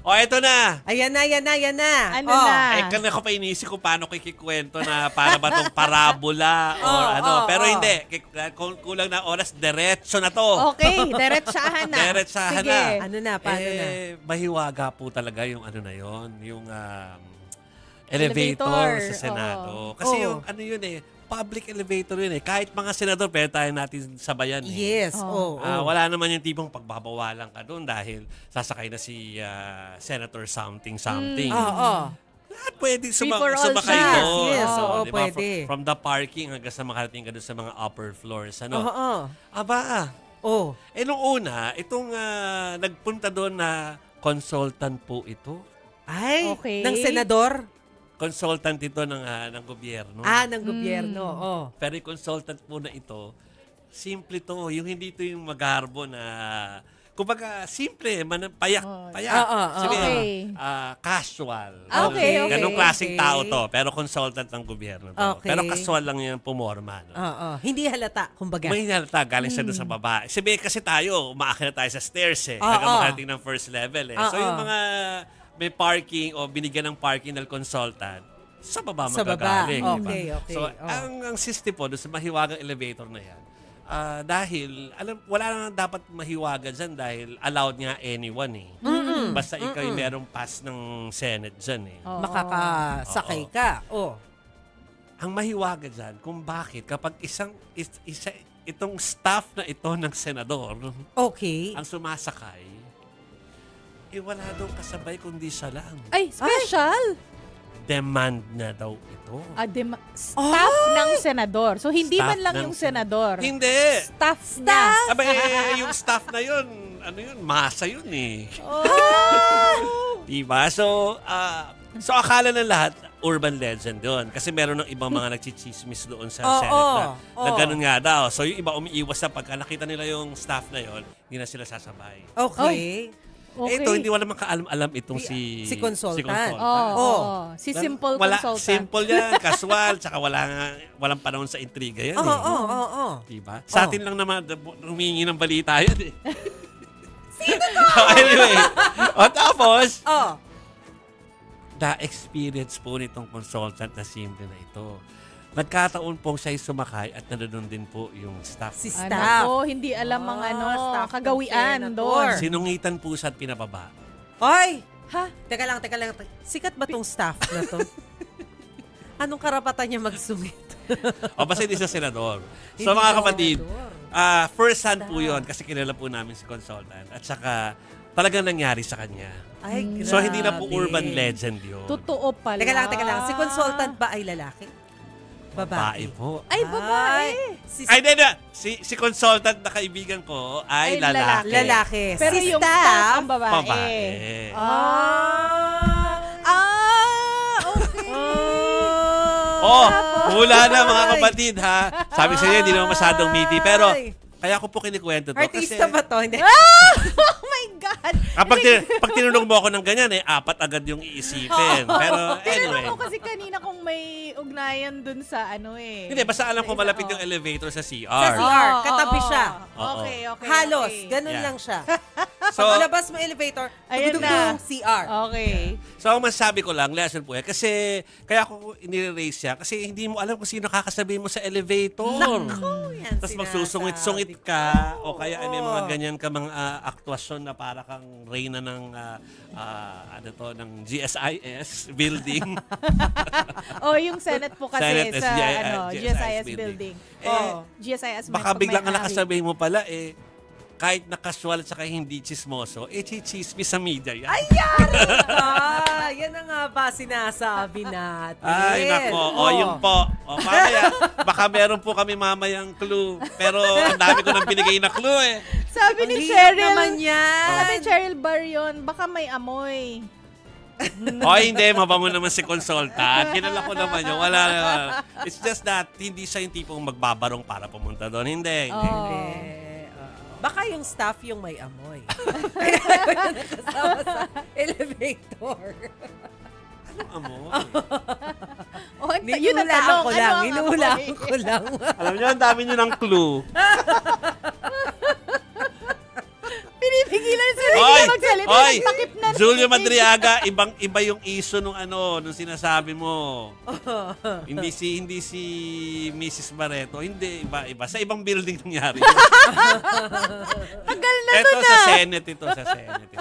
O, eto na. Ayan na. Ano na? Kanina ko pa inisip kung paano kikikwento na para ba itong parabola o ano. Pero hindi. Kulang na oras, diretso na to. Okay, diretsahan na. Diretsahan Sige. na. Ano na, paano na? Mahiwaga po talaga yung ano na yon, yung elevator sa Senado. Kasi yung ano yun public elevator yun Kahit mga senador, pwede tayo natin sabayan Yes. Wala naman yung tipong pagbabawalan ka doon dahil sasakay na si Senator something. Lahat pwede sumakay doon. Yes, diba? pwede. From the parking hanggang sa makarating ka doon sa mga upper floors. Nung una, itong nagpunta doon na consultant po ito. Ay, okay. Ng senador? Consultant ito ng gobyerno. Ng gobyerno. Pero yung consultant po na ito, simple to. Yung hindi ito yung magharbo na, kumbaga, simple, payak. Casual. Okay. Ganong klaseng tao to. Pero consultant ng gobyerno to. Okay. Pero casual lang yung pumorma. No? Hindi halata, kumbaga. May halata, galing siya doon sa baba. Sabi kasi tayo, umaakit na tayo sa stairs hanggang makarating ng first level So yung mga may parking o binigyan ng parking ng consultant, sa baba magagaling. Okay. So, ang system po doon sa mahiwagang elevator na yan, dahil, wala na dapat mahiwaga dyan dahil allowed nga anyone Basta ikaw yung merong pass ng Senate dyan Makakasakay ka. Ang mahiwaga dyan, kung bakit kapag itong staff na ito ng senador, ang sumasakay, wala daw kasabay kundi siya lang. Ay, special! Demand na daw ito. Staff ng senador. So, hindi Staff man lang ng yung senador. Hindi. Staff niya. Yung staff na yun, masa yun Diba? So akala ng lahat, urban legend doon. Kasi meron ng ibang mga nagchichismis doon sa Senate na ganun nga daw. So yung iba umiiwas na pagka nakita nila yung staff na yun, hindi na sila sasabay. Okay. Ito, hindi wala makaalam-alam itong si consultant. Si simple consultant. Simple yan, casual, tsaka walang panahon sa intriga yan. Diba? Sa atin lang naman, humingi ng balita yan Sino to? Anyway, tapos, na-experience po nitong consultant na simple na ito. Nagkataon pong siya'y sumakay at nanonood din po yung staff. Si staff. Hindi alam ang staff kagawian doon. Sinungitan po siya at pinababa. Hoy! Teka lang. Sikat ba tong staff na to? Anong karapatan niya magsungit? Basta hindi siya senador. So mga kapatid, first hand po yun kasi kilala po namin si consultant. At saka talagang nangyari sa kanya. Ay, grabe. So hindi na po urban legend yun. Totoo pala. Teka lang. Si consultant ba ay lalaki? Babae po. Ay, babae. Si consultant na kaibigan ko ay lalaki. Lalaki. Pero si yung staff ang babae. Okay. Hula na mga kapatid Sabi sa inyo, hindi naman masyadong meaty. Pero kaya ko po kinikwento to. Artista ba to? Hindi. Oh my God! Pag tinanong mo ako ng ganyan, 4 agad yung iisipin. Pero anyway. Tinanong ko kasi kanina kung may ugnayan dun sa Hindi, basta alam ko malapit yung elevator sa CR. Sa CR. Katabi siya. Okay. Halos. Ganun lang siya. So, paglabas mo elevator, tugtog CR. Okay. So, ang masasabi ko lang, lesson po kasi kaya ako inire-raise siya kasi hindi mo alam kung sino kakasabihin mo sa elevator. Yan tapos magsusungit-sungit ka o kaya may mga ganyan ka mga aktwasyon na para kang reyna ng ng GSIS building. Yung Senate po kasi Senate sa GSIS building. GSIS baka biglang ang nakasabihin mo pala kahit na casual at saka hindi chismoso, chichismis sa media yan. Ayan! Yan na nga ba sinasabi natin? Ay, nako. Yun po. Mamaya, baka meron po kami mamayang clue. Pero ang dami ko nang binigay na clue Sabi ni Cheryl naman yan. Sabi ni Cheryl Barion, baka may amoy. Hindi. Mabango naman si consultant. Kilala ko naman yun. Wala. It's just that hindi siya yung tipong magbabarong para pumunta doon. Hindi. Baka yung staff yung may amoy. Kaya nakasama sa elevator. Anong amoy? Yun ang tanong. Hinuhulaan ko lang. Alam niyo, ang dami niyo ng clue. Pinipigilan sila magsalita. Oy, takip na rin. Julio Madriaga, iba yung issue nung nung sinasabi mo. hindi si Mrs. Barreto, hindi iba. Sa ibang building nangyari. Tagal na Ito to sa na. Senate ito, sa Senate ito.